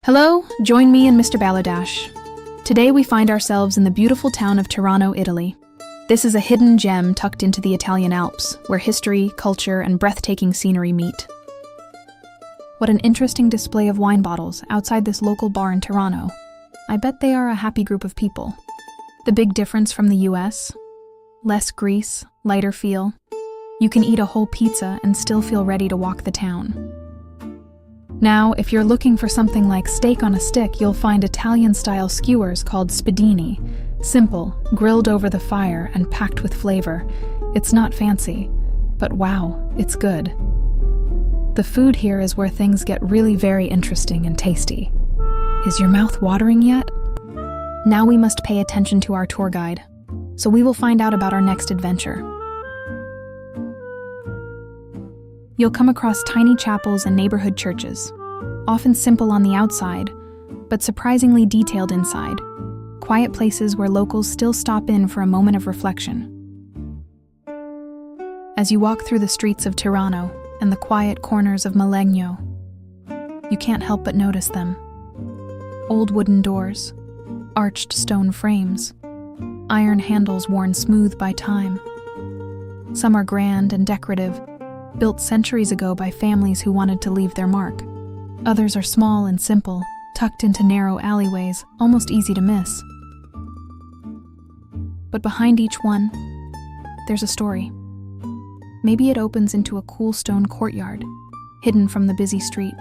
Hello, join me and MrBalerdash. Today we find ourselves in the beautiful town of Tirano, Italy. This is a hidden gem tucked into the Italian Alps, where history, culture, and breathtaking scenery meet. What an interesting display of wine bottles outside this local bar in Tirano. I bet they are a happy group of people. The big difference from the US? Less grease, lighter feel. You can eat a whole pizza and still feel ready to walk the town. Now, if you're looking for something like steak on a stick, you'll find Italian-style skewers called spiedini. Simple, grilled over the fire, and packed with flavor. It's not fancy, but wow, it's good. The food here is where things get really very interesting and tasty. Is your mouth watering yet? Now we must pay attention to our tour guide, so we will find out about our next adventure. You'll come across tiny chapels and neighborhood churches, often simple on the outside, but surprisingly detailed inside. Quiet places where locals still stop in for a moment of reflection. As you walk through the streets of Tirano and the quiet corners of Malegno, you can't help but notice them. Old wooden doors, arched stone frames, iron handles worn smooth by time. Some are grand and decorative, built centuries ago by families who wanted to leave their mark. Others are small and simple, tucked into narrow alleyways, almost easy to miss. But behind each one, there's a story. Maybe it opens into a cool stone courtyard, hidden from the busy street.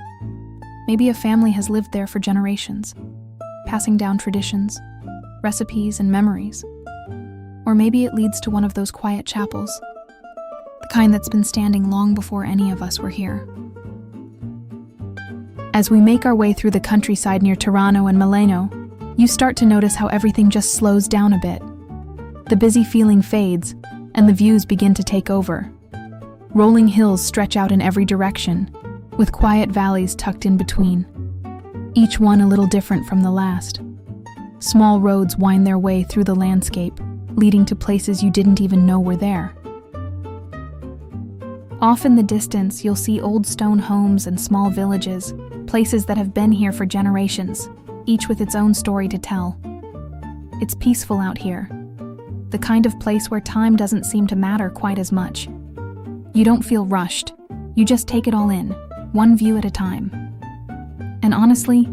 Maybe a family has lived there for generations, passing down traditions, recipes, and memories. Or maybe it leads to one of those quiet chapels, the kind that's been standing long before any of us were here. As we make our way through the countryside near Tirano and Malegno, you start to notice how everything just slows down a bit. The busy feeling fades, and the views begin to take over. Rolling hills stretch out in every direction, with quiet valleys tucked in between, each one a little different from the last. Small roads wind their way through the landscape, leading to places you didn't even know were there. Off in the distance, you'll see old stone homes and small villages, places that have been here for generations, each with its own story to tell. It's peaceful out here, the kind of place where time doesn't seem to matter quite as much. You don't feel rushed, you just take it all in, one view at a time. And honestly,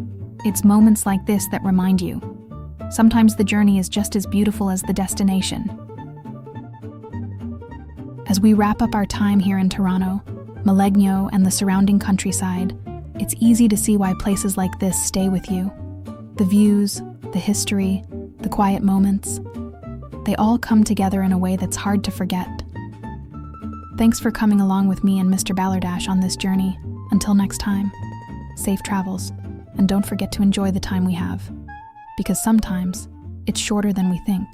it's moments like this that remind you. Sometimes the journey is just as beautiful as the destination. As we wrap up our time here in Tirano, Malegno, and the surrounding countryside, it's easy to see why places like this stay with you. The views, the history, the quiet moments, they all come together in a way that's hard to forget. Thanks for coming along with me and MrBalerdash on this journey. Until next time, safe travels, and don't forget to enjoy the time we have, because sometimes it's shorter than we think.